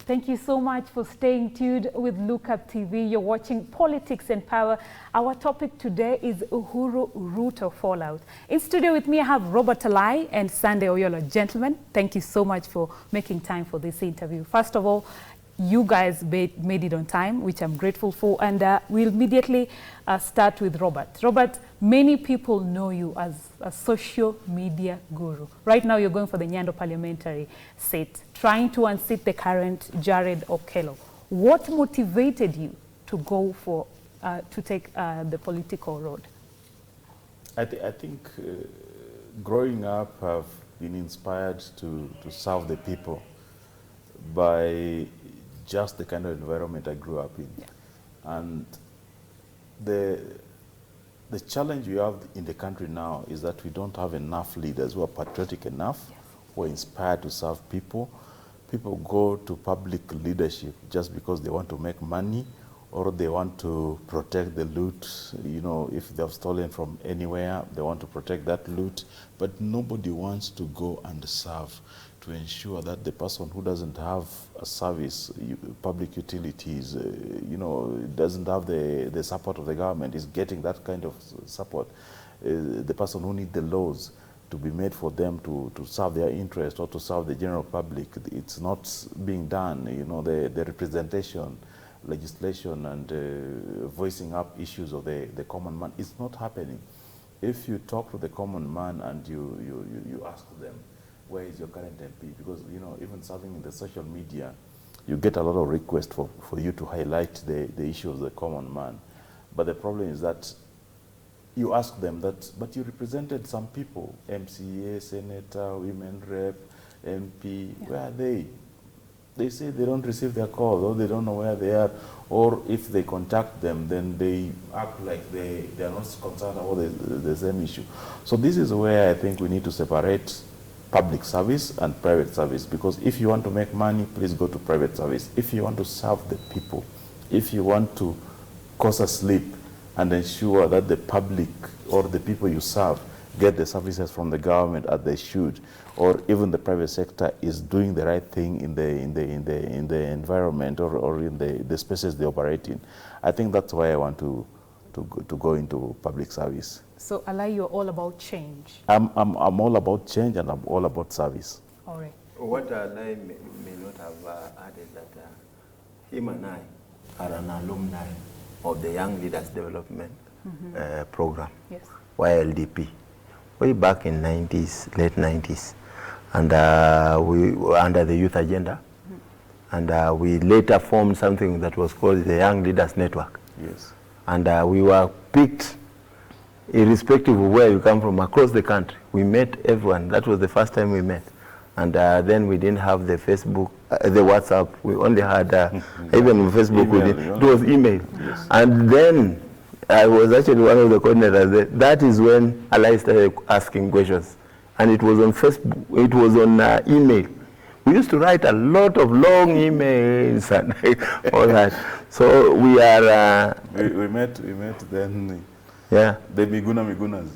Thank you so much for staying tuned with Look Up TV. You're watching Politics and Power. Our topic today is UhuRuto Fallout. In studio with me, I have Robert Alai and Sande Oyolo. Gentlemen, thank you so much for making time for this interview. First of all, you guys made it on time, which I'm grateful for. And we'll immediately start with Robert. Robert, many people know you as a social media guru. Right now, you're going for the Nyando parliamentary seat, trying to unseat the current Jared Okello. What motivated you to go for, to take the political road? I think growing up, I've been inspired to serve the people by just the kind of environment I grew up in. Yeah. And the challenge we have in the country now is that we don't have enough leaders who are patriotic enough, yes, who are inspired to serve people. People go to public leadership just because they want to make money or they want to protect the loot. You know, if they've stolen from anywhere, they want to protect that loot. But nobody wants to go and serve, to ensure that the person who doesn't have a service, public utilities, you know, doesn't have the support of the government, is getting that kind of support. The person who needs the laws to be made for them to serve their interest or to serve the general public, it's not being done. You know, the representation, legislation and voicing up issues of the common man is not happening. If you talk to the common man and you ask them, where is your current MP? Because, you know, even serving in the social media, you get a lot of requests for you to highlight the issue of the common man. But the problem is that you ask them that, but you represented some people, MCA, Senator, Women Rep, MP, yeah, where are they? They say they don't receive their calls, or they don't know where they are, or if they contact them, then they act like they are not concerned about the same issue. So this is where I think we need to separate public service and private service, because if you want to make money, please go to private service. If you want to serve the people, if you want to cause a sleep and ensure that the public or the people you serve get the services from the government as they should, or even the private sector is doing the right thing in the environment or in the spaces they operate in, I think that's why I want to go into public service. So, Alai, you're all about change. I'm all about change and I'm all about service. All right. What Alai may not have added that him and I are an alumni of the Young Leaders Development Program, yes, YLDP, way back in late 90s. And we were under the youth agenda. And we later formed something that was called the Young Leaders Network. Yes. And we were picked, irrespective of where you come from, across the country. We met everyone. That was the first time we met. And then we didn't have the Facebook, the WhatsApp. We only had, even on Facebook, email, it was email. Yes. And then I was actually one of the coordinators there. That is when Alai started asking questions. And it was on Facebook, it was on email. We used to write a lot of long emails and all that. So we are... we met then. Yeah. The Migunas.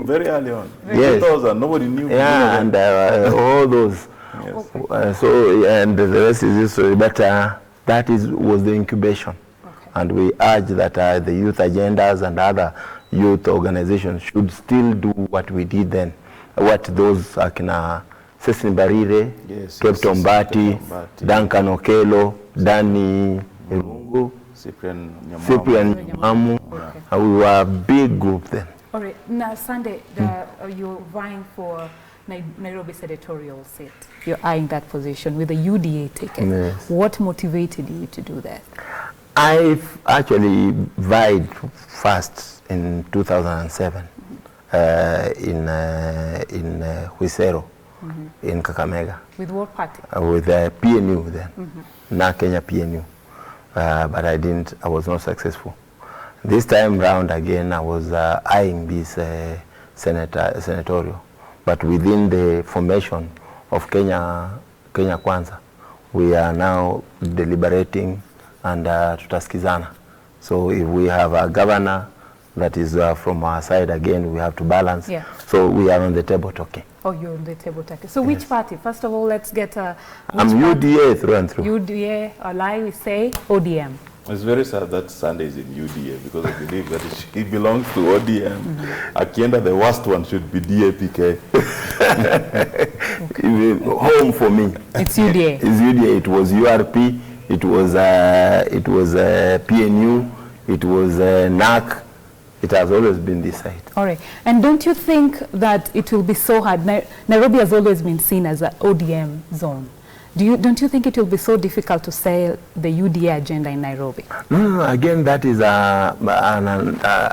Very early on. Yes. 2000, nobody knew. Yeah, and all those. Yes. So, and the rest is history. But that was the incubation. Okay. And we urge that the youth agendas and other youth organizations should still do what we did then. What those Akina Sesni Barire, yes, Captain Bati, Duncan Okello, Danny Irungu, Cyprian Nyamamu. Okay. We were a big group then. All right. Now, Sande, you're vying for Nairobi senatorial seat. You're eyeing that position with a UDA ticket. Yes. What motivated you to do that? I've actually vied first in 2007 in Huisero, in Kakamega. With what party? With PNU then, Na Kenya PNU. But I was not successful. This time round again, I was eyeing this senatorial. But within the formation of Kenya Kwanza, we are now deliberating and tutaskizana. So if we have a governor that is from our side again, we have to balance. Yeah. So we are on the table talking. Oh, you're on the table talking. So which party? First of all, let's get a... I'm UDA through and through. UDA, Alai, we say ODM. It's very sad that Sande is in UDA because I believe that it belongs to ODM. Akienda, the worst one should be DAPK. Home for me. It's UDA. It's UDA. It was URP. It was PNU. It was NAC. It has always been this side. All right. And don't you think that it will be so hard? Nairobi has always been seen as an ODM zone. Don't you think it will be so difficult to sell the UDA agenda in Nairobi? No. Again, that is a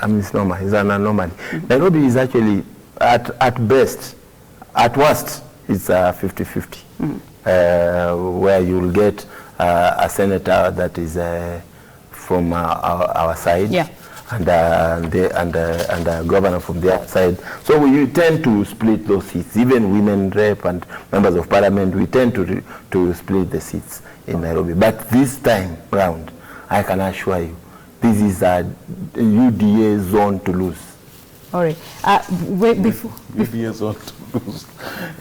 misnomer. It's an anomaly. Nairobi is actually, at best, at worst, it's 50-50, where you'll get a senator that is from our side. Yeah. And a governor from the other side. So we tend to split those seats. Even women rep and members of parliament, we tend to split the seats in Nairobi. But this time round, I can assure you, this is a UDA zone to lose. All right. Before UDA zone to lose.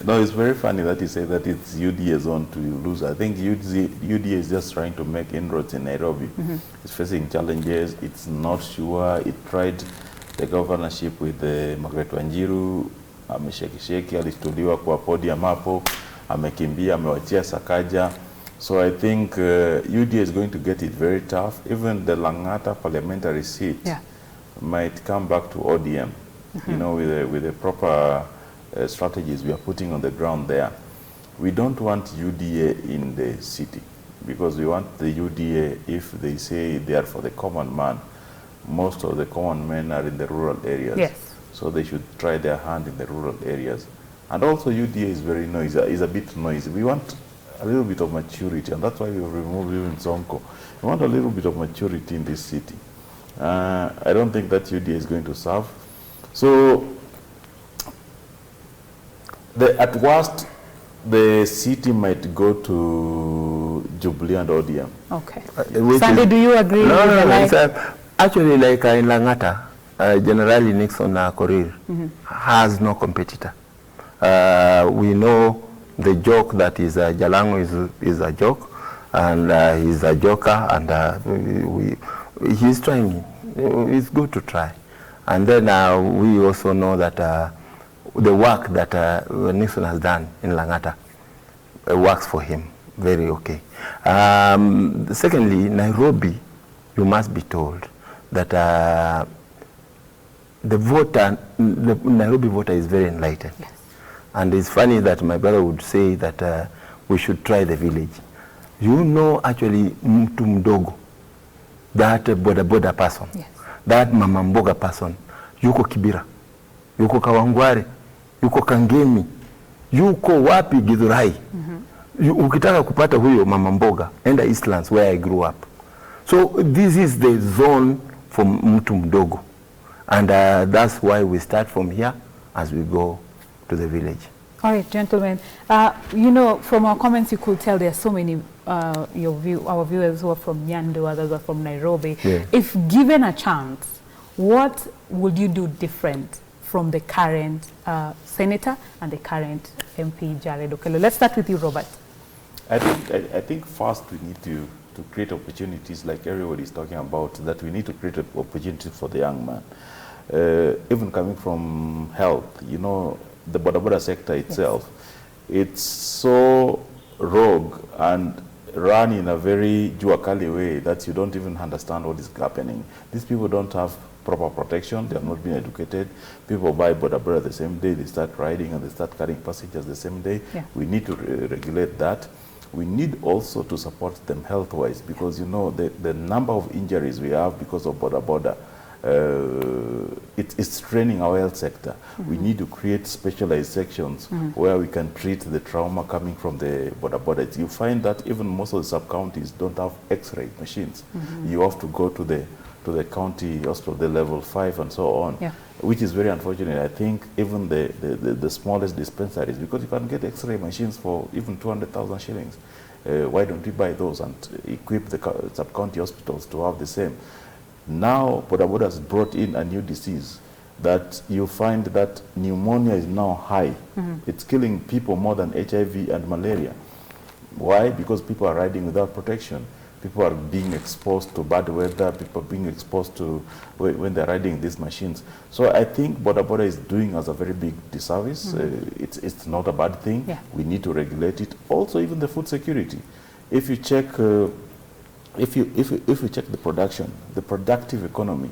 No, it's very funny that you say that it's UDA zone to lose. I think UDA is just trying to make inroads in Nairobi. It's facing challenges. It's not sure. It tried the governorship with Margaret Wanjiru. Amesheki alituliwa kwa podium hapo. Amekimbia, amewachia Sakaja. So I think UDA is going to get it very tough. Even the Langata parliamentary seat might come back to ODM. You know, with the proper strategies we are putting on the ground there. We don't want UDA in the city because we want the UDA, if they say they are for the common man, most of the common men are in the rural areas. Yes. So they should try their hand in the rural areas. And also UDA is very noisy, is a bit noisy. We want a little bit of maturity, and that's why we removed even Sonko. We want a little bit of maturity in this city. I don't think that UDA is going to serve. So, at worst, the city might go to Jubilee and ODM. Okay. Sande, do you agree? No. Actually, like in Langata, Generally Nixon Korir has no competitor. We know the joke that is Jalango is a joke, and he's a joker, and he's trying. It's good to try. And then we also know that the work that Nixon has done in Langata works for him very okay. Secondly, Nairobi, you must be told that the Nairobi voter is very enlightened. Yes. And it's funny that my brother would say that we should try the village. You know, actually, mtu mdogo, that boda person, yes, that mamamboga person, yuko Kibira, yuko Kawangware, yuko Kangemi, yuko wapi Githurai. Ukitaka kupata huyo mamamboga, enda Eastlands where I grew up. So this is the zone for mtu mdogo. And that's why we start from here as we go to the village. All right, gentlemen. You know, from our comments, you could tell there are so many our viewers who are from Nyando, others are from Nairobi. Yeah. If given a chance, what would you do different from the current senator and the current MP, Jared Okello? Let's start with you, Robert. I think first we need to create opportunities like everybody is talking about, that we need to create an opportunity for the young man. Even coming from health, you know, the boda sector itself, yes, it's so rogue and run in a very juakali way that you don't even understand what is happening. These people don't have proper protection, they have not been educated. People buy boda the same day, they start riding and they start carrying passengers the same day. Yeah. We need to regulate that. We need also to support them health-wise, because you know the number of injuries we have because of boda, it's straining our health sector. We need to create specialized sections where we can treat the trauma coming from the boda. You find that even most of the sub-counties don't have X-ray machines. You have to go to the county hospital, the level 5 and so on, yeah, which is very unfortunate. I think even the smallest dispensaries, because you can get X-ray machines for even 200,000 shillings. Why don't we buy those and equip the sub-county hospitals to have the same? Now, boda has brought in a new disease, that you find that pneumonia is now high. It's killing people more than HIV and malaria. Why? Because people are riding without protection. People are being exposed to bad weather. People are being exposed to when they're riding these machines. So I think Boda is doing us a very big disservice. It's not a bad thing. Yeah. We need to regulate it. Also, even the food security. If you check, if you check the production, the productive economy,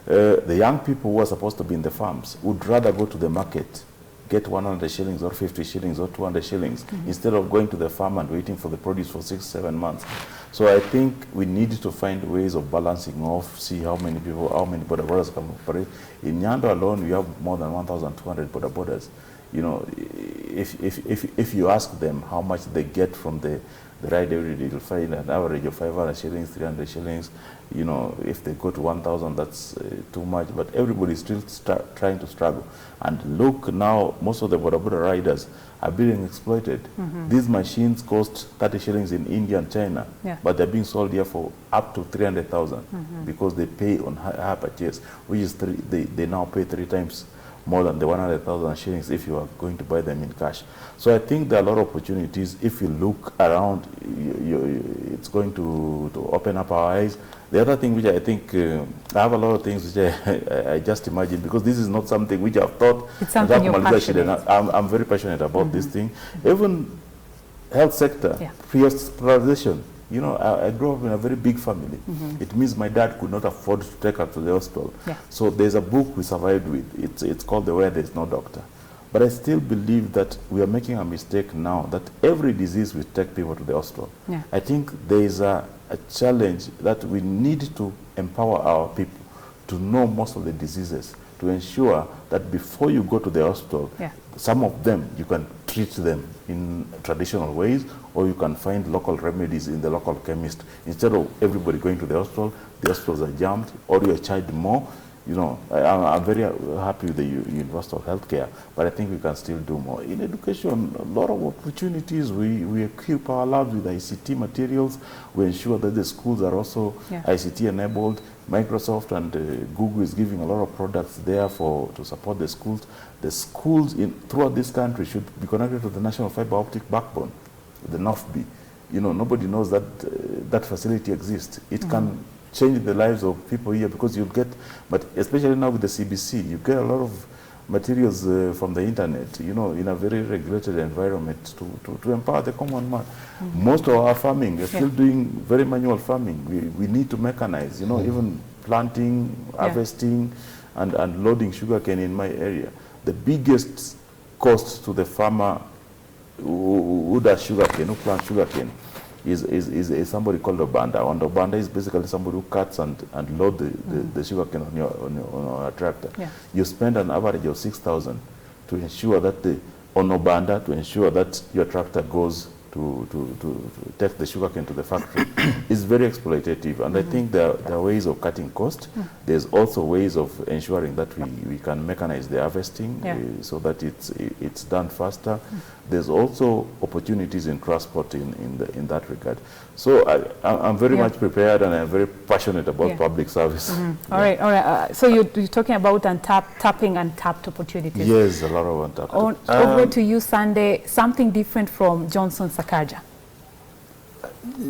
the young people who are supposed to be in the farms would rather go to the market, get 100 shillings or 50 shillings or 200 shillings instead of going to the farm and waiting for the produce for 6-7 months. So I think we need to find ways of balancing off, see how many people, how many border borders can operate. In Nyando alone, we have more than 1,200 border borders. You know, if you ask them how much they get from the ride every day, you'll find an average of 500 shillings, 300 shillings. You know, if they go to 1,000, that's too much. But everybody's still trying to struggle. And look now, most of the border riders are being exploited. These machines cost 30 shillings in India and China, but they're being sold here for up to 300,000 because they pay on higher purchase, which is they now pay 3 times more than the 100,000 shillings if you are going to buy them in cash. So I think there are a lot of opportunities. If you look around, it's going to open up our eyes. The other thing which I think, I have a lot of things which I just imagine, because this is not something which I've thought. It's something you're passionate. I'm very passionate about this thing. Even health sector, prioritization. You know, I grew up in a very big family. It means my dad could not afford to take her to the hospital. So there's a book we survived with. It's called The Where There's No Doctor. But I still believe that we are making a mistake now, that every disease will take people to the hospital. I think there is a challenge that we need to empower our people to know most of the diseases, to ensure that before you go to the hospital, some of them you can treat them in traditional ways, or you can find local remedies in the local chemist. Instead of everybody going to the hospitals are jammed, or you are charged more. You know, I'm very happy with the universal healthcare, but I think we can still do more. In education, a lot of opportunities. We equip our labs with ICT materials. We ensure that the schools are also ICT enabled. Microsoft and Google is giving a lot of products there to support the schools. The schools throughout this country should be connected to the national fiber optic backbone, the NOFB. You know, nobody knows that that facility exists. It can change the lives of people here, because you get, but especially now with the CBC, you get a lot of materials from the internet, you know, in a very regulated environment to empower the common man. Most of our farming, we're still doing very manual farming. We need to mechanize, you know, even planting, harvesting, and loading sugarcane in my area. The biggest cost to the farmer who does sugarcane, who plants sugarcane, is somebody called Obanda. And Obanda is basically somebody who cuts and load the sugarcane on a tractor. You spend an average of 6,000 to ensure that on Obanda, to ensure that your tractor goes to take the sugarcane to the factory. It's very exploitative, and I think there are ways of cutting cost. There's also ways of ensuring that we can mechanize the harvesting so that it's done faster. There's also opportunities in transport in that regard. So I'm very much prepared, and I'm very passionate about public service. All right. So you're talking about tapping untapped opportunities. Yes, a lot of untapped. Over to you, Sande. Something different from Johnson Sakaja.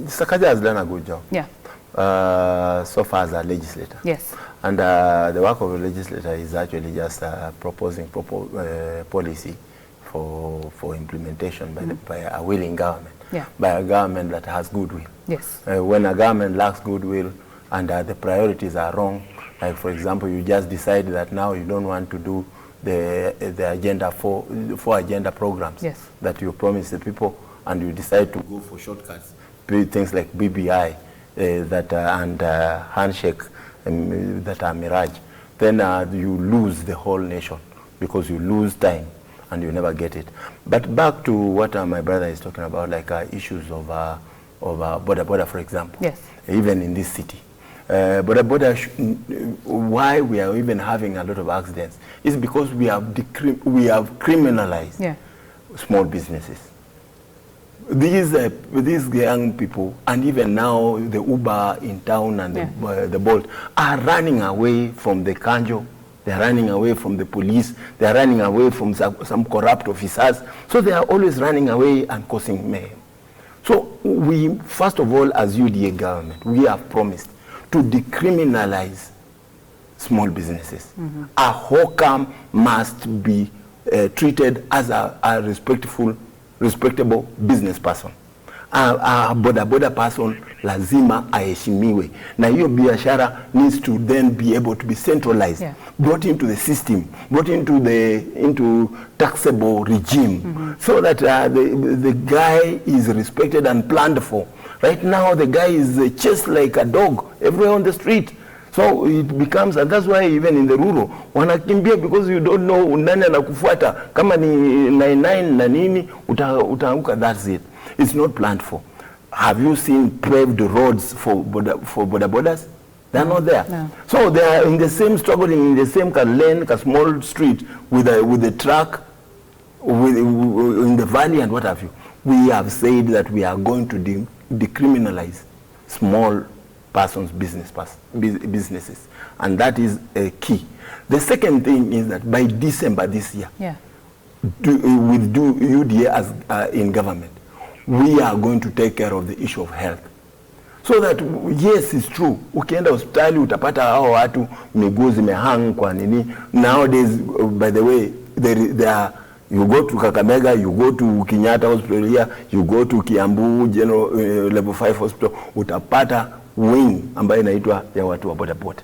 Sakaja has done a good job. So far as a legislator. Yes. And the work of a legislator is actually just proposing policy for implementation by a willing government, by a government that has goodwill. Yes. When a government lacks goodwill and the priorities are wrong, like for example, you just decide that now you don't want to do the agenda for agenda programs that you promise the people, and you decide to go for shortcuts, things like BBI and handshake that are mirage, then you lose the whole nation, because you lose time and you never get it. But back to what my brother is talking about, like issues of border, for example. Yes. Even in this city. Border, why we are even having a lot of accidents is because we have criminalized small businesses. These young people, and even now the Uber in town and the Bolt, are running away from the kanjo They are running away from the police. They are running away from some corrupt officers. So they are always running away and causing mayhem. So we, first of all, as UDA government, we have promised to decriminalize small businesses. A hawker must be treated as a respectable business person. A boda person lazima aheshimiwe, na hiyo biashara needs to then be able to be centralized, brought into the system, brought into taxable regime, so that the guy is respected and planned for. Right now the guy is chased like a dog everywhere on the street. So it becomes, and that's why even in the rural wanakimbia, because you don't know nani anakufuata, kama ni 99 na nini utaanguka. That's it. It's not planned for. Have you seen paved roads for borders? They're not there. No. So they are in the same, struggling in the same lane, a small street with a truck, in the valley and what have you. We have said that we are going to decriminalize small persons' businesses, and that is a key. The second thing is that by December this year, with UDA as in government, we are going to take care of the issue of health. So that, yes, it's true, ukienda hospitali utapata hao watu miguu zimehang kwa nini. Nowadays, by the way, there are, you go to Kakamega, you go to Kenyatta Hospital here, you go to Kiambu General Level 5 Hospital, utapata wing ambayo inaitwa ya watu wa boda boda.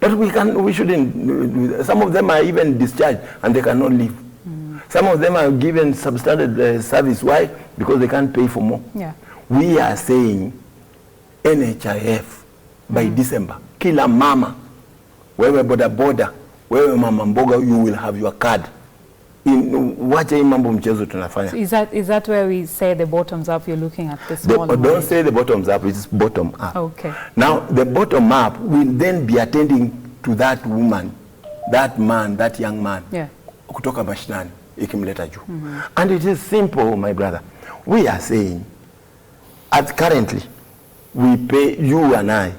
But we shouldn't, some of them are even discharged and they cannot leave. Some of them are given substandard service. Why? Because they can't pay for more. We are saying NHIF by December, kila mama, wewe boda boda, wewe mama mboga, you will have your card. Wacha hii mambo mchezo tunafanya. So is that where we say the bottoms up? You're looking at the small. Don't say the bottoms up. It's bottom up. Okay. Now the bottom up will then be attending to that woman, that man, that young man. Kutoka mashinani ikimleta juu. And it is simple, my brother. We are saying, currently, we pay, you and I,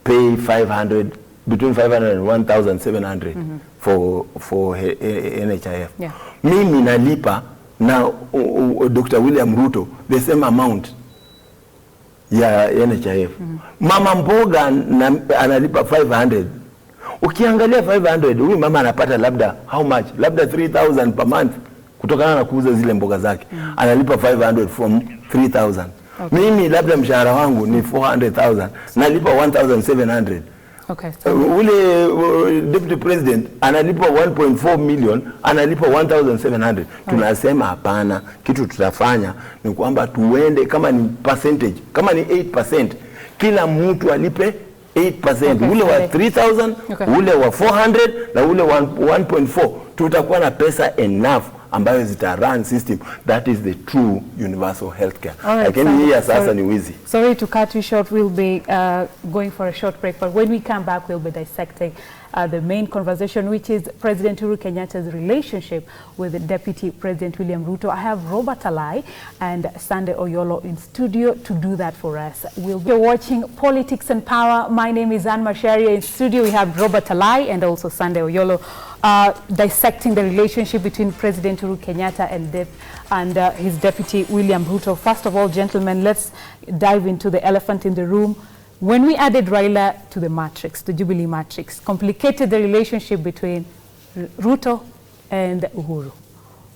pay 500, between 500 and 1,700 for NHIF. Mimi nalipa na Dr. William Ruto the same amount ya NHIF. Mama mboga analipa 500. Ukiangalia 500, huyu mama anapata labda how much? Labda 3,000 per month kutokana na kuuza zile mboga zake. Analipa 500 from 3,000. Mimi labda mshahara wangu ni 400,000, nalipa 1,700. Okay. Ule deputy president analipa 1.4 million, analipa 1,700. Tunasema hapana, kitu tutafanya ni kwamba tuende, kama ni percentage, kama ni 8%, kila mtu alipe 8%. Ule wa 3,000, ule wa 400 na ule wa 1.4, tutakuwa na pesa enough ambayo zita run system. That is the true universal healthcare. Lakini hii sasa ni wizi. Sorry to cut you short. We'll be going for a short break, but when we come back, we'll be dissecting the main conversation, which is President Uhuru Kenyatta's relationship with the Deputy President William Ruto. I have Robert Alai and Sande Oyolo in studio to do that for us. We'll be watching Politics and Power. My name is Macharia. In studio, we have Robert Alai and also Sande Oyolo, dissecting the relationship between President Uhuru Kenyatta and his deputy William Ruto. First of all, gentlemen, let's dive into the elephant in the room. When we added Raila to the matrix, the Jubilee matrix, complicated the relationship between Ruto and Uhuru.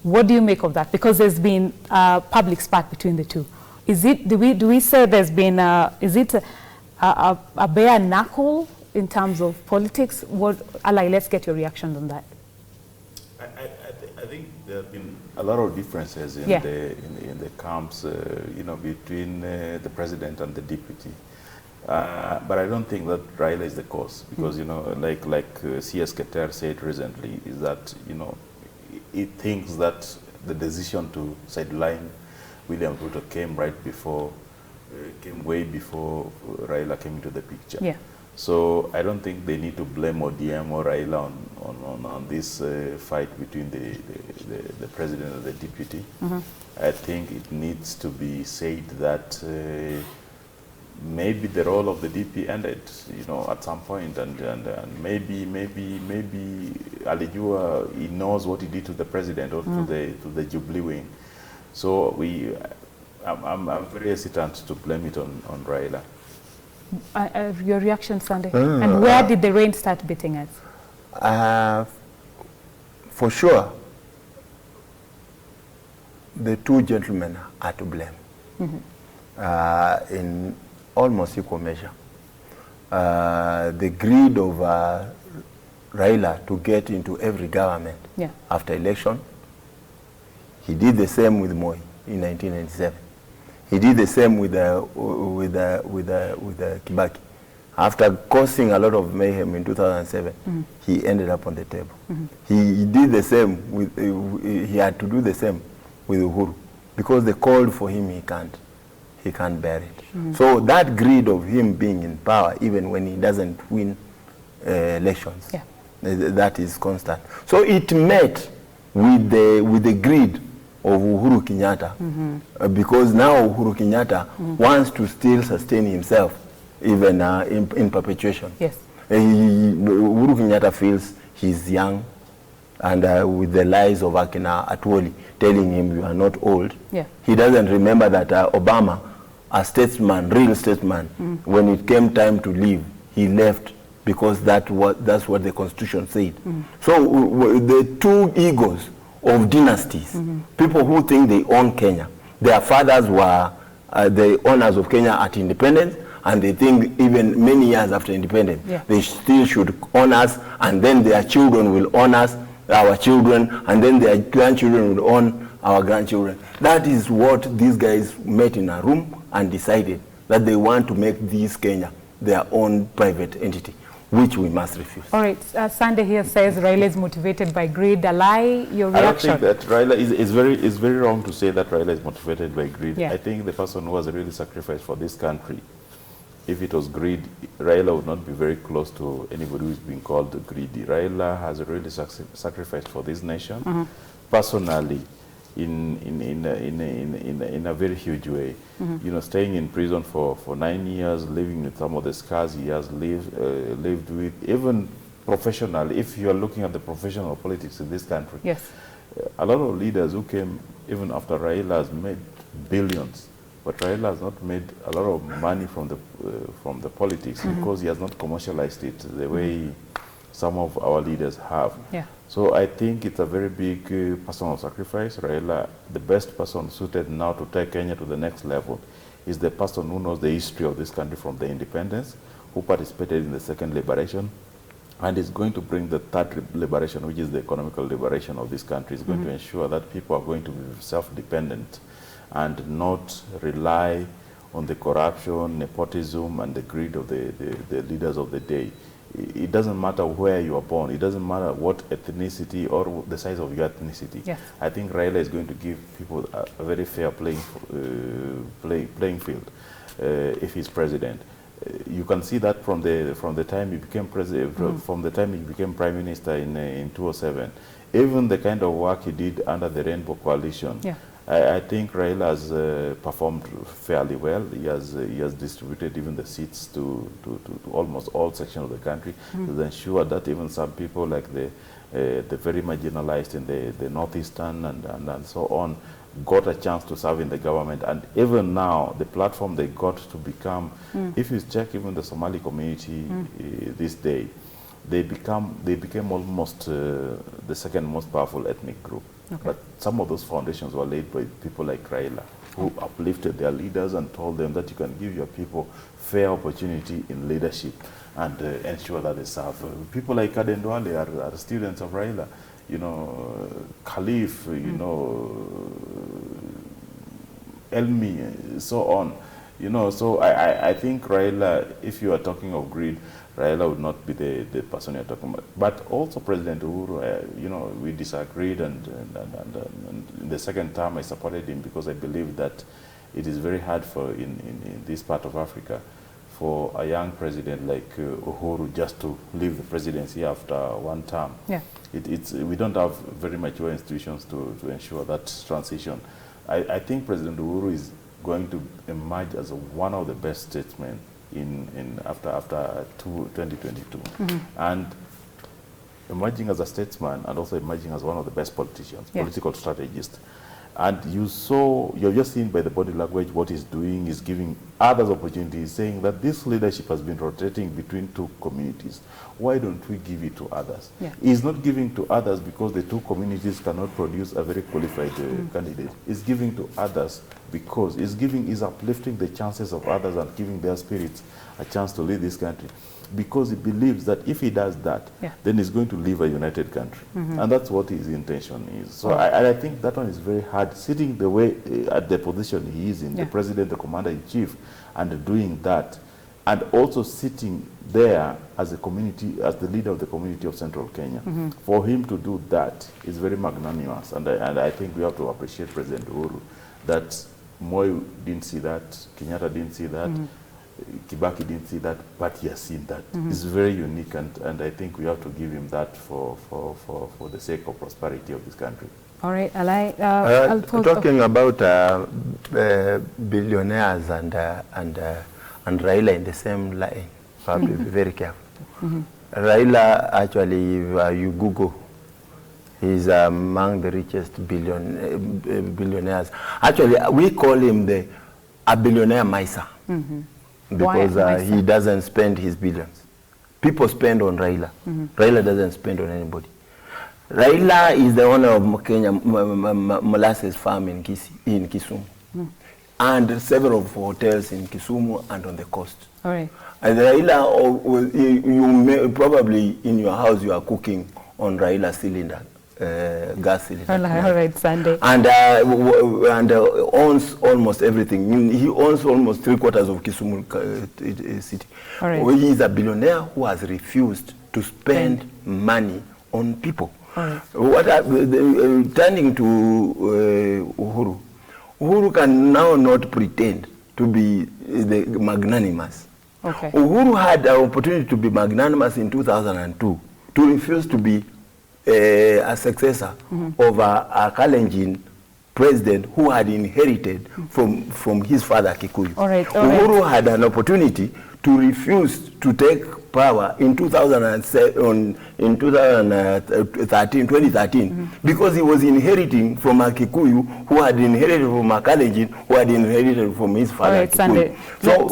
What do you make of that? Because there's been public spat between the two. Is it, do we say there's been, is it a bare knuckle in terms of politics? What, Alai, let's get your reaction on that. I think there have been a lot of differences in the camps, you know, between the president and the deputy. But I don't think that Raila is the cause, because, you know, like C.S. Keter said recently, is that, you know, he thinks that the decision to sideline William Ruto came way before Raila came into the picture. So I don't think they need to blame ODM or Raila on this fight between the president and the deputy. I think it needs to be said that maybe the role of the DP ended, at some point, and maybe Alijua, he knows what he did to the president or to the Jubilee wing. So I'm very hesitant to blame it on Raila. Your reaction, Sande? And where did the rain start beating us? For sure, the two gentlemen are to blame in almost equal measure. The greed of Raila to get into every government after election, he did the same with Moi in 1997. He did the same with Kibaki. After causing a lot of mayhem in 2007, he ended up on the table. He did the same with, he had to do the same with Uhuru, because they called for him, he can't bear it. So that greed of him being in power, even when he doesn't win elections, that is constant. So it met with the greed of Uhuru Kenyatta, because now Uhuru Kenyatta wants to still sustain himself, even in perpetuation. Yes. Uhuru Kenyatta feels he's young, and with the lies of Akina Atwoli telling him you are not old, he doesn't remember that Obama, a statesman, real statesman, when it came time to leave, he left because that's what the Constitution said. So the two egos of dynasties, people who think they own Kenya, their fathers were the owners of Kenya at independence, and they think even many years after independence, they still should own us, and then their children will own us, our children, and then their grandchildren will own our grandchildren. That is what these guys met in a room and decided that they want to make this Kenya their own private entity, which we must refuse. All right, Sande here says Raila is motivated by greed. Alai, your reaction? I don't think that Raila is very wrong to say that Raila is motivated by greed. I think the person who was really sacrificed for this country, if it was greed, Raila would not be very close to anybody who is being called greedy. Raila has really sacrificed for this nation, personally, in a very huge way. Staying in prison for 9 years, living with some of the scars he has lived with, even professionally. If you are looking at the professional politics in this country, a lot of leaders who came even after Raila has made billions. But Raila has not made a lot of money from the politics because he has not commercialized it the way some of our leaders have. So I think it's a very big personal sacrifice. Raila, the best person suited now to take Kenya to the next level, is the person who knows the history of this country from the independence, who participated in the second liberation, and is going to bring the third liberation, which is the economical liberation of this country. Is going to ensure that people are going to be self-dependent and not rely on the corruption, nepotism, and the greed of the leaders of the day. It doesn't matter where you are born. It doesn't matter what ethnicity or the size of your ethnicity. I think Raila is going to give people a very fair playing field if he's president. You can see that from the time he became president, from the time he became prime minister in 2007. Even the kind of work he did under the Rainbow Coalition. I think Raila has performed fairly well. He has distributed even the seats to almost all sections of the country to ensure that even some people like the very marginalized in the northeastern and so on got a chance to serve in the government. And even now, the platform they got to become, if you check even the Somali community this day, they became almost the second most powerful ethnic group. But some of those foundations were laid by people like Raila, who uplifted their leaders and told them that you can give your people fair opportunity in leadership and ensure that they serve. People like Kadendwale are students of Raila. Khalif, Elmi, so on. So I think Raila, if you are talking of greed, Raila would not be the person you're talking about. But also President Uhuru, we disagreed, and in the second term I supported him because I believe that it is very hard in this part of Africa for a young president like Uhuru just to leave the presidency after one term. We don't have very mature institutions to ensure that transition. I think President Uhuru is going to emerge as one of the best statesmen after 2022. And emerging as a statesman and also emerging as one of the best politicians, political strategists. And you're just seen by the body language what he's doing is giving others opportunities, saying that this leadership has been rotating between two communities. Why don't we give it to others? He's not giving to others because the two communities cannot produce a very qualified candidate. He's giving to others because he's uplifting the chances of others and giving their spirits a chance to lead this country. Because he believes that if he does that, then he's going to leave a united country. And that's what his intention is. So I think that one is very hard, sitting the way at the position he is in, the president, the commander-in-chief, and doing that, and also sitting there as a community, as the leader of the community of Central Kenya. For him to do that is very magnanimous, and I think we have to appreciate President Uhuru, that Moi didn't see that, Kenyatta didn't see that, Kibaki didn't see that, but he has seen that. It's very unique, and I think we have to give him that for the sake of prosperity of this country. All right, Alai. Talking about billionaires and Raila in the same line, you have to be very careful. Raila, actually, if you Google, he's among the richest billionaires. Actually, we call him a billionaire miser. Because he doesn't spend his billions. People spend on Raila. Raila doesn't spend on anybody. Raila is the owner of Kenya molasses farm in Kisumu, and several hotels in Kisumu and on the coast. All right. And Raila, you may probably in your house you are cooking on Raila cylinder. Gas cylinder. All right, Sande. And owns almost everything. He owns almost 3/4 of Kisumu city. All right. He is a billionaire who has refused to spend money on people. All right. Turning to Uhuru. Uhuru can now not pretend to be the magnanimous. Okay. Uhuru had an opportunity to be magnanimous in 2002, to refuse to be a successor of a Kalenjin president who had inherited from his father Kikuyu. All right, Uhuru had an opportunity to refuse to take power in 2013, because he was inheriting from a Kikuyu who had inherited from a Kalenjin who had inherited from his father right, Kikuyu. So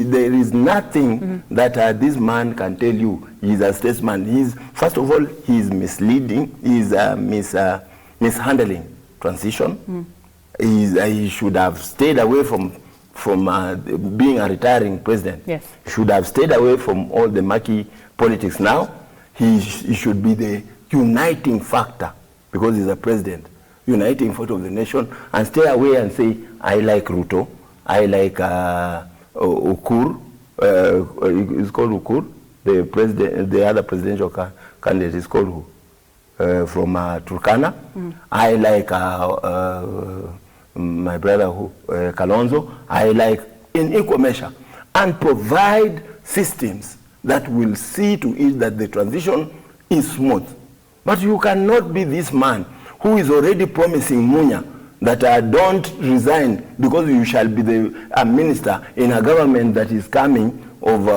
there is nothing that this man can tell you. He's a statesman. First of all, he's misleading. He's mishandling transition. He should have stayed away from being a retiring president. Yes. He should have stayed away from all the murky politics. Now, he should be the uniting factor, because he's a president, uniting factor of the nation, and stay away and say, I like Ruto, I like Ukur, it's called Ukur, the other presidential candidate is called who? From Turkana. I like my brother Kalonzo. I like in equal measure, and provide systems that will see to it that the transition is smooth. But you cannot be this man who is already promising Munya that don't resign because you shall be a minister in a government that is coming of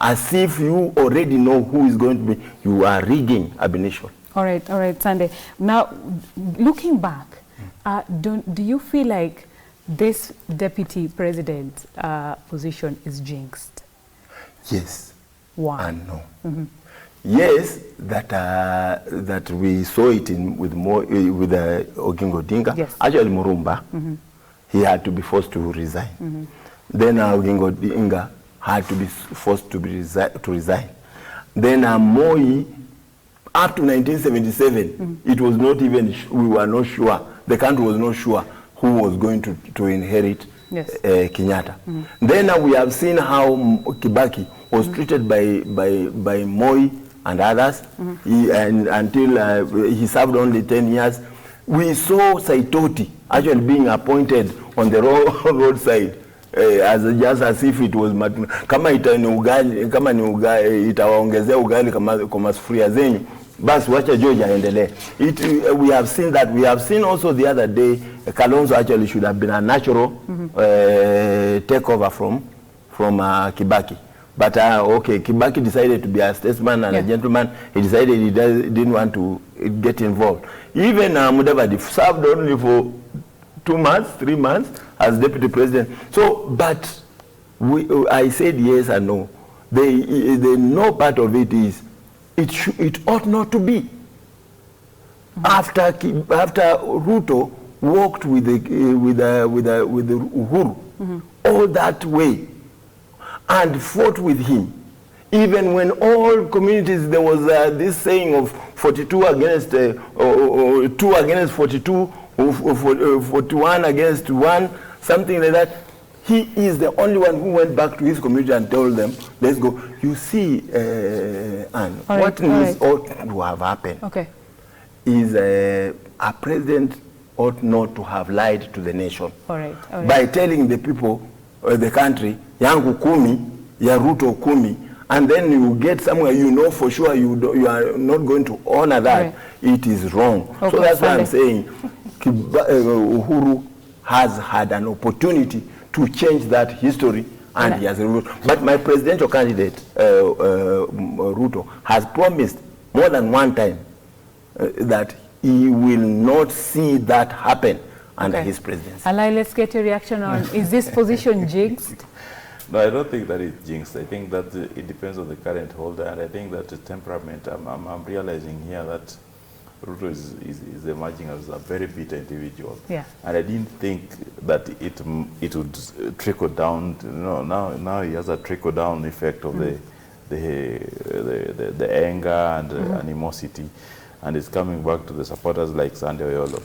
as if you already know who is going to be. You are rigging ab initio. All right, Sande. Now, looking back, do you feel like this deputy president position is jinxed? Yes. Why? And no. Yes, that we saw it with Oginga Odinga. Yes. Actually, Murumba, he had to be forced to resign. Then Oginga Odinga had to be forced to resign. Then Moi, up to 1977, it was not even, we were not sure, the country was not sure who was going to inherit Kenyatta. Then we have seen how Kibaki was treated by Moi and others, until he served only 10 years. We saw Saitoti actually being appointed on the roadside, just as if it was kama itawaongezea ugali kama sufuria zenyu, Bas wacha Georgia endelee. We have seen that. We have seen also the other day, Kalonzo actually should have been a natural takeover from Kibaki. But okay, Kibaki decided to be a statesman and a gentleman. He decided he didn't want to get involved. Even Mudavadi served only for 2 months, 3 months as deputy president. So, but I said yes and no. The no part of it is it ought not to be. After Ruto walked with the Uhuru all that way and fought with him, even when all communities, there was this saying of 42 against 2 against 42, 41 against 1, something like that. He is the only one who went back to his community and told them, let's go. You see, Anne, what ought to have happened is a president ought not to have lied to the nation by telling the people, the country, yangu kumi, ya Ruto kumi, and then you get somewhere you know for sure you are not going to honor that. It is wrong. So that's why I'm saying Uhuru has had an opportunity to change that history, and he has removed. But my presidential candidate, Ruto, has promised more than one time that he will not see that happen under his presidency. Alai, let's get your reaction on, is this position jinxed? No, I don't think that it's jinxed. I think that it depends on the current holder, and I think that the temperament, I'm realizing here that Ruto is emerging as a very bitter individual. And I didn't think that it would trickle down. Now he has a trickle down effect of the anger and animosity, and it's coming back to the supporters like Sande Oyolo.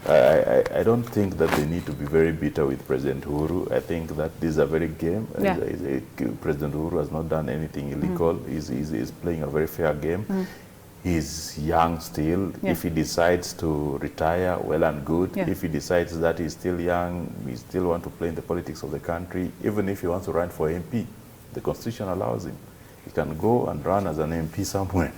I don't think that they need to be very bitter with President Uhuru. I think that this is a very game. President Uhuru has not done anything illegal. He's playing a very fair game. He's young still. If he decides to retire, well and good. If he decides that he's still young, he still wants to play in the politics of the country, even if he wants to run for MP, the Constitution allows him. He can go and run as an MP somewhere.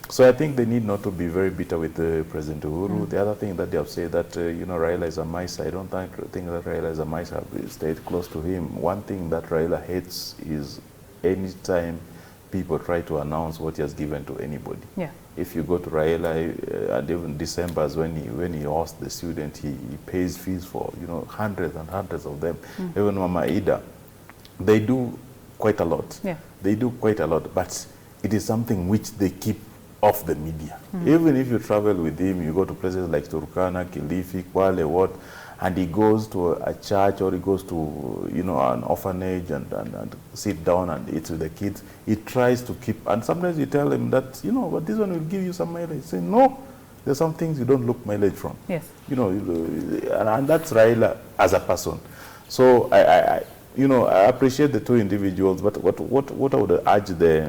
So I think they need not to be very bitter with President Uhuru. The other thing that they have said that, Raila is a mice. I don't think that Raila is a mice. Have stayed close to him. One thing that Raila hates is any time people try to announce what he has given to anybody. If you go to Raila, and even December, when he hosts the student, he pays fees for hundreds and hundreds of them. Even Mama Ida, they do quite a lot. They do quite a lot, but it is something which they keep off the media. Even if you travel with him, you go to places like Turkana, Kilifi, Kwale, what, and he goes to a church or he goes to an orphanage and sit down and eat with the kids. He tries to keep, and sometimes you tell him that but this one will give you some mileage. Say no, there's some things you don't look mileage from. And that's Raila as a person. So I appreciate the two individuals, but what I would urge the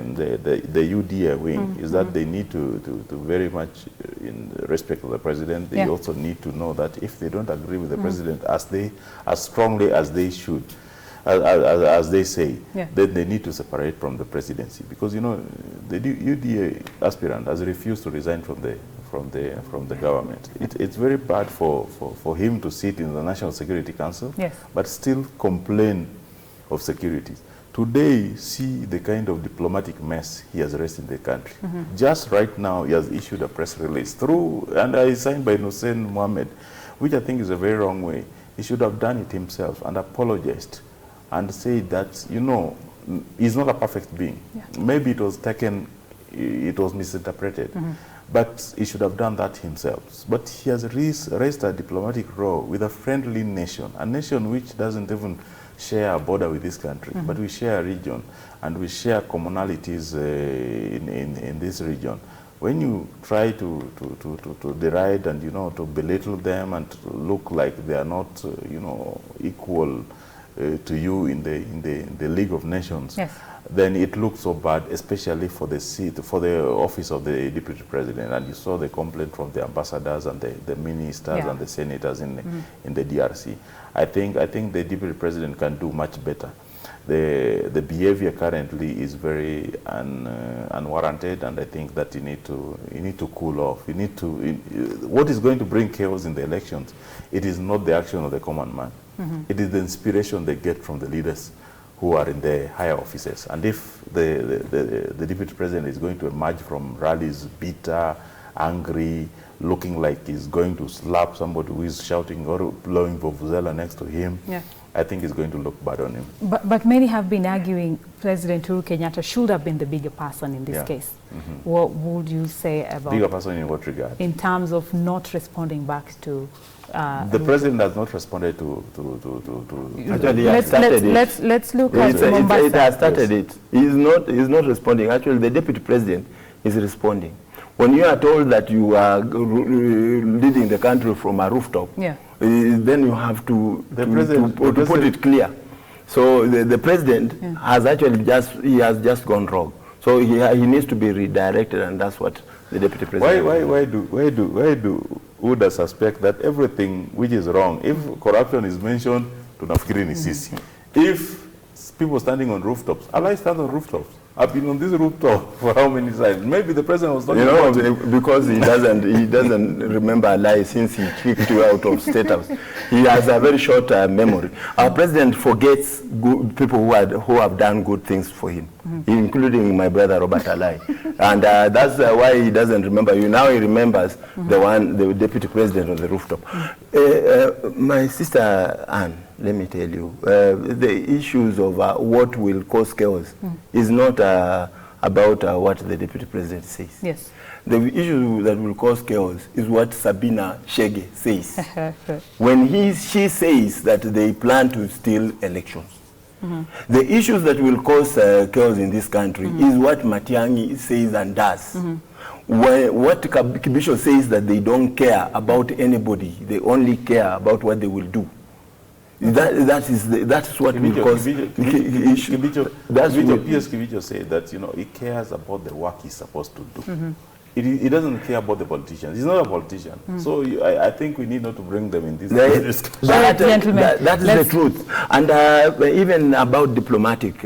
UDA wing is that they need to very much, in respect of the president, they also need to know that if they don't agree with the president as strongly as they should, as they say, then they need to separate from the presidency, because the UDA aspirant has refused to resign from the government. It's very bad for him to sit in the National Security Council, but still complain of security. Today, see the kind of diplomatic mess he has raised in the country. Just right now, he has issued a press release and signed by Hussein Mohammed, which I think is a very wrong way. He should have done it himself and apologized and said that, he's not a perfect being. Maybe it was misinterpreted. But he should have done that himself. But he has raised a diplomatic role with a friendly nation, a nation which doesn't even share a border with this country, but we share a region and we share commonalities in this region. When you try to deride and to belittle them and to look like they are not equal to you in the League of Nations, then it looks so bad, especially for the office of the deputy president. And you saw the complaint from the ambassadors and the ministers and the senators in the DRC. I think the deputy president can do much better. the behavior currently is very unwarranted, and I think that you need to cool off. You need to. What is going to bring chaos in the elections? It is not the action of the common man. It is the inspiration they get from the leaders who are in the higher offices. And if the deputy president is going to emerge from rallies bitter, angry, looking like he's going to slap somebody who is shouting or blowing vuvuzela next to him, I think it's going to look bad on him. But many have been arguing President Uhuru Kenyatta should have been the bigger person in this case. What would you say about... Bigger person in what regard? In terms of not responding back to... the president has not responded to Actually, let's look at Mombasa. It has started it. He's not responding. Actually, the deputy president is responding. When you are told that you are leading the country from a rooftop, then you have to put it clear. So the president has actually just gone wrong. So he needs to be redirected, and that's what the deputy president. Why do Uda suspect that everything which is wrong, if corruption is mentioned, tunafikiri ni sisi. If people standing on rooftops, Alai stands on rooftops. I've been on this rooftop for how many times? Maybe the president was talking about it. Because he doesn't remember Alai since he kicked you out of State House. He has a very short memory. Our president forgets people who have done good things for him, including my brother Robert Alai. And that's why he doesn't remember you. Now he remembers the deputy president on the rooftop. My sister Anne, let me tell you, the issues of what will cause chaos is not about what the deputy president says. Yes. The issue that will cause chaos is what Sabina Chege says. When she says that they plan to steal elections. The issues that will cause chaos in this country is what Matiang'i says and does. What Kibisho says that they don't care about anybody, they only care about what they will do. That is what will cause Kibicho. That's what P.S. Kibicho said, that he cares about the work he's supposed to do. He doesn't care about the politicians. He's not a politician. So I think we need not to bring them in this discussion. That is the truth. And even about diplomatic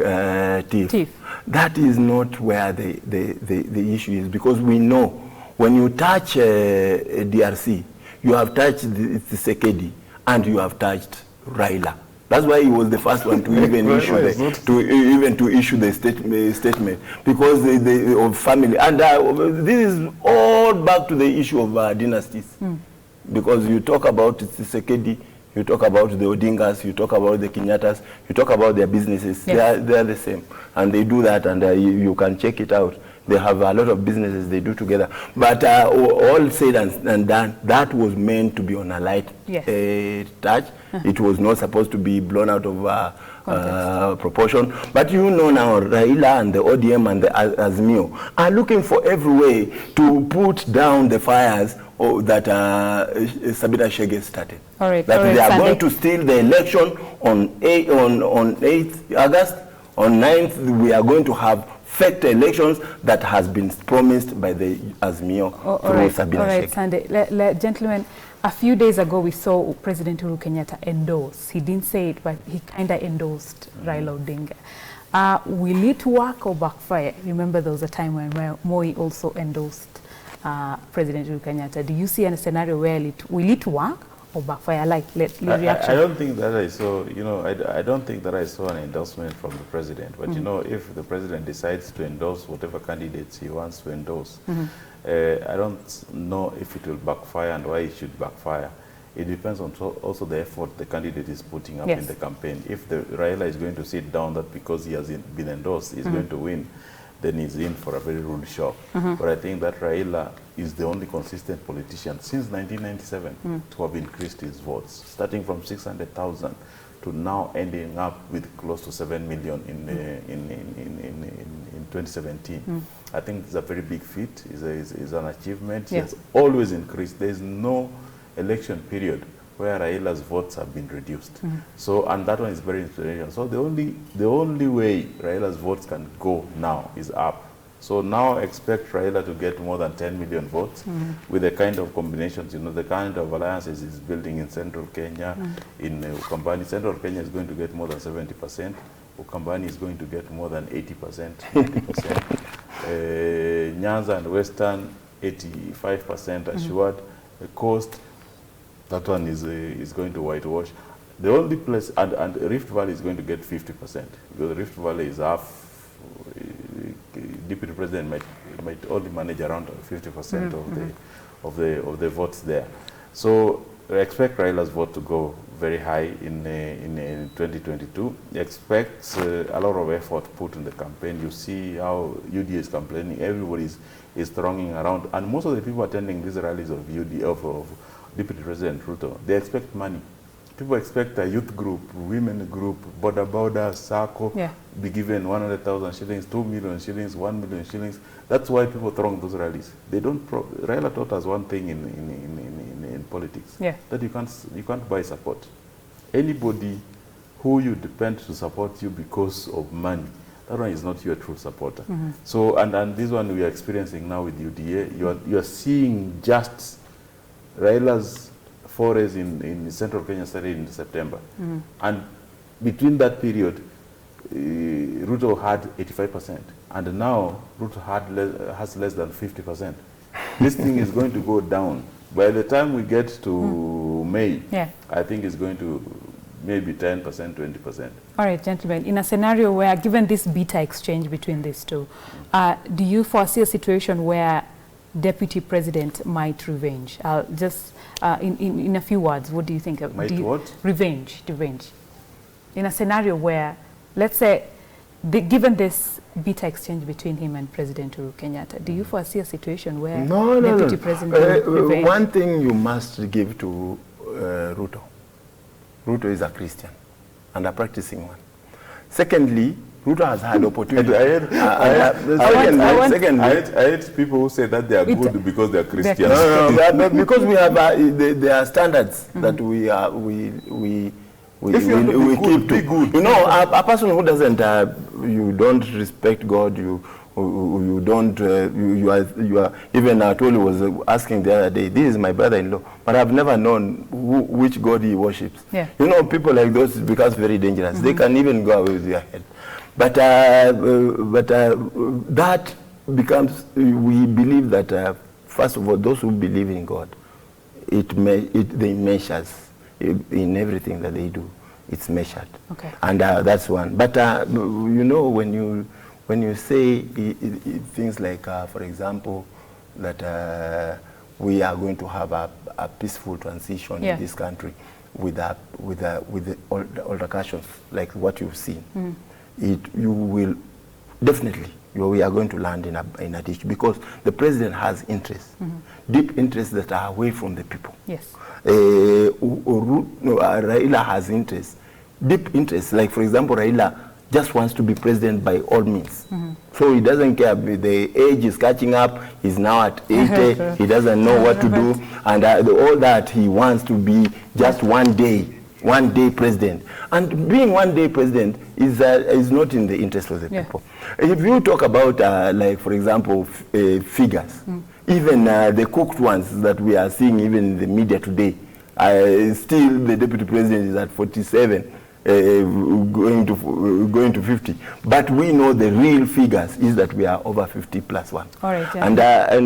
thief, that is not where the issue is, because we know when you touch DRC, you have touched the Sekedi and you have touched Raila. That's why he was the first one to even issue the statement, because of family. And this is all back to the issue of dynasties. Because you talk about Tshisekedi, you talk about the Odingas, you talk about the Kenyatas, you talk about their businesses. Yes. They are the same, and they do that, and you can check it out. They have a lot of businesses they do together. But all said and done, that was meant to be on a light touch. It was not supposed to be blown out of proportion. But now Raila and the ODM and the Azimio are looking for every way to put down the fires that Sabina Chege started. All right. That they are going to steal the election on 8th August. On 9th, we are going to have fake elections that has been promised by the Azimio through Sabina Chege. All right, Sande. Gentlemen, a few days ago we saw President Uhuru Kenyatta endorse. He didn't say it, but he kind of endorsed Raila Odinga. Will it work or backfire? Remember there was a time when Moi also endorsed President Uhuru Kenyatta. Do you see a scenario where will it work or backfire? Reaction. I don't think that I saw, I don't think that I saw an endorsement from the president. But if the president decides to endorse whatever candidates he wants to endorse, I don't know if it will backfire and why it should backfire. It depends on also the effort the candidate is putting up in the campaign. If the Raila is going to sit down that because he has been endorsed, he's going to win, then he's in for a very rude shock. But I think that Raila is the only consistent politician since 1997 to have increased his votes, starting from 600,000 to now ending up with close to 7 million in 2017. I think it's a very big feat. It's an achievement. He has always increased. There is no election period where Raila's votes have been reduced. So, and that one is very inspirational. So the only way Raila's votes can go now is up. So now expect Raila to get more than 10 million votes with the kind of combinations, the kind of alliances he's building in central Kenya. In Ukambani, central Kenya is going to get more than 70%. Ukambani is going to get more than 80%, 90%. Nyanza and Western, 85% assured. The coast, that one is going to whitewash. The only place, and Rift Valley is going to get 50%, because Rift Valley is half. Deputy President might only manage around 50% of the votes there. So I expect Raila's vote to go very high in 2022. He expects a lot of effort put in the campaign. You see how UDA is complaining. Everybody is thronging around, and most of the people attending these rallies of UDA of Deputy President Ruto, they expect money. People expect a youth group, women group, border, SACCO, be given 100,000 shillings, 2 million shillings, 1 million shillings. That's why people throng those rallies. They don't. Raila taught us one thing in politics, that you can't buy support. Anybody who you depend to support you because of money, that one is not your true supporter. So, and this one we are experiencing now with UDA. You are seeing just Raila's forays in central Kenya started in September. And between that period, Ruto had 85%. And now Ruto has less than 50%. This thing is going to go down. By the time we get to May, I think it's going to maybe 10%, 20%. All right, gentlemen, in a scenario where, given this bitter exchange between these two, do you foresee a situation where Deputy President might revenge? Just in a few words, what do you think? What? Revenge. In a scenario where, let's say, given this bitter exchange between him and President Uhuru Kenyatta, do you foresee a situation where Deputy President will revenge? One thing you must give to Ruto. Ruto is a Christian and a practicing one. Secondly, Ruto has had opportunity. I hate people who say that they are good because they are Christians. No, because we have there are standards that we keep to. Good. You know, a person who doesn't, you don't respect God, you don't, you are even Tolu was asking the other day, this is my brother-in-law, but I've never known which God he worships. You know, people like those, it becomes very dangerous. They can even go away with your head. But that becomes, we believe that, first of all, those who believe in God, they measures in everything that they do. It's measured. Okay. And that's one. But, you know, when you say things like, for example, that we are going to have a peaceful transition in this country with the altercations like what you've seen, you will definitely, we are going to land in a ditch, because the president has interests, deep interests that are away from the people. Yes. Raila has interests, deep interests. Like, for example, Raila just wants to be president by all means. So he doesn't care. The age is catching up. He's now at 80. He doesn't know what to do. And all that, he wants to be just one day president. And being one day president is not in the interest of the people. If you talk about, like, for example, figures, even the cooked ones that we are seeing even in the media today, still the deputy president is at 47, going to 50. But we know the real figures is that we are over 50 plus one. All right, and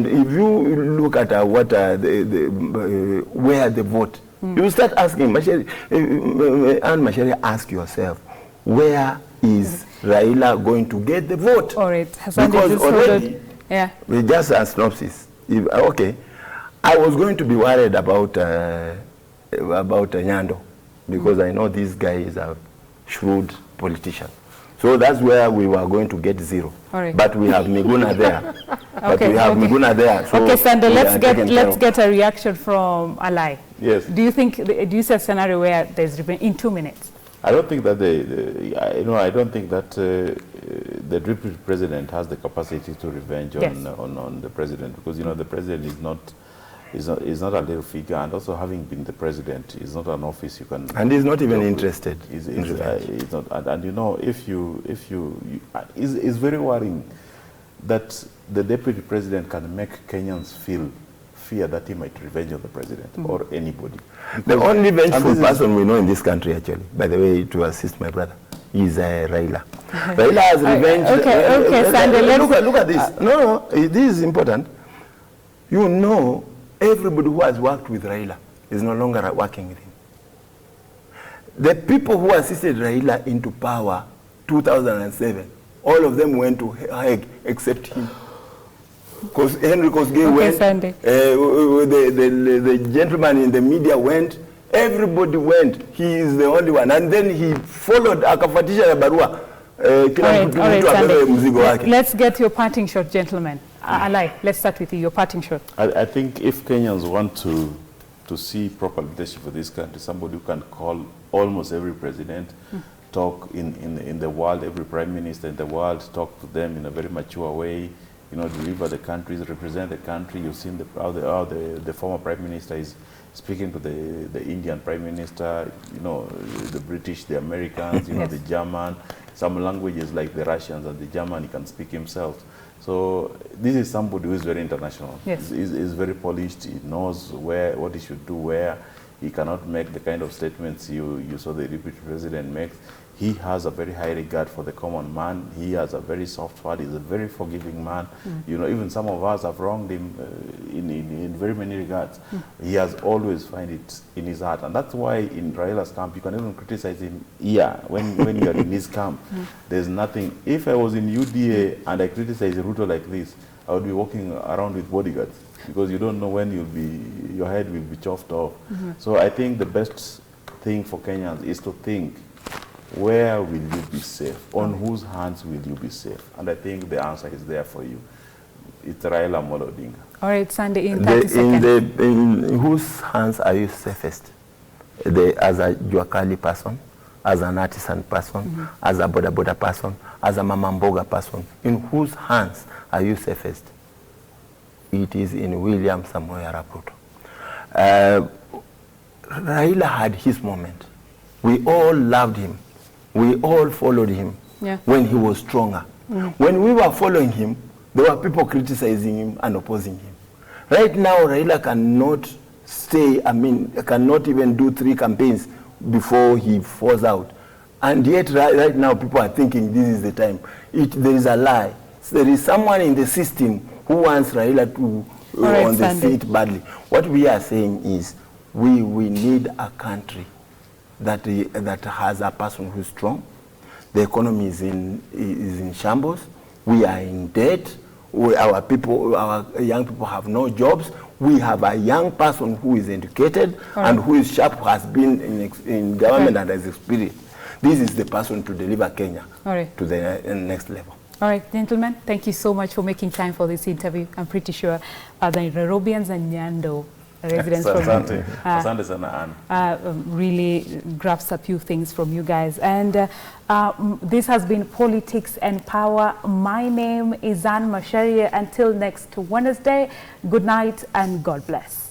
if you look at what where the vote, you start asking, Macharia, ask yourself, where is Raila going to get the vote? All right. Because already, with just a synopsis, okay, I was going to be worried about Nyando, because I know this guy is a shrewd politician. So that's where we were going to get 0. But we have Miguna there. Miguna there. So okay, Sande, let's get a reaction from Alai. Yes. Do you see a scenario where there's revenge in 2 minutes? I don't think that I don't think that the deputy president has the capacity to revenge on the president, because the president is not a little figure, and also having been the president is not an office you can. And he's not even interested. He's not, and if you it's very worrying that the deputy president can make Kenyans fear that he might revenge on the president or anybody. The only vengeful person we know in this country, actually, by the way, to assist my brother, is Raila. Raila has revenge. Okay, Sande, look at this. No, this is important. You know, everybody who has worked with Raila is no longer working with him. The people who assisted Raila into power 2007, all of them went to Hague except him. Because Henry Kosgei went, the gentleman in the media went, everybody went. He is the only one. And then he followed akafuatisha barua. Let's get your parting shot, gentlemen. Alai, let's start with you, your parting shot. I think if Kenyans want to see proper leadership for this country, somebody who can call almost every president, talk in the world, every prime minister in the world, talk to them in a very mature way, you know, deliver the countries, represent the country. You've seen how the former prime minister is speaking to the Indian prime minister, you know, the British, the Americans, you know, the German, some languages like the Russians and the German, he can speak himself. So this is somebody who is very international. Yes. He's very polished. He knows what he should do where. He cannot make the kind of statements you saw the deputy president makes. He has a very high regard for the common man. He has a very soft heart. He's a very forgiving man. You know, even some of us have wronged him in very many regards. He has always find it in his heart. And that's why in Raila's camp, you can even criticize him here when you're in his camp. There's nothing. If I was in UDA and I criticize Ruto like this, I would be walking around with bodyguards because you don't know when your head will be chopped off. So I think the best thing for Kenyans is to think, where will you be safe? On whose hands will you be safe? And I think the answer is there for you. It's Raila Amolo Odinga. All right, Sande, in 30 seconds. In whose hands are you safest? As a Juakali person, as an artisan person, as a boda person, as a mamamboga person. In whose hands are you safest? It is in William Samoei Arap Ruto. Raila had his moment. We all loved him. We all followed him when he was stronger. When we were following him, there were people criticizing him and opposing him. Right now, Raila cannot cannot even do 3 campaigns before he falls out. And yet, right now, people are thinking this is the time. There is a lie. There is someone in the system who wants Raila to on the seat badly. What we are saying is we need a country that has a person who's strong. The economy is in shambles. We are in debt. Our young people have no jobs. We have a young person who is educated and who is sharp, who has been in government and has experience. This is the person to deliver Kenya to the next level. All right, gentlemen, thank you so much for making time for this interview. I'm pretty sure the Nairobians and Nyando residents really grasps a few things from you guys. And this has been Politics and Power. My name is Macharia. Until next Wednesday, good night and God bless.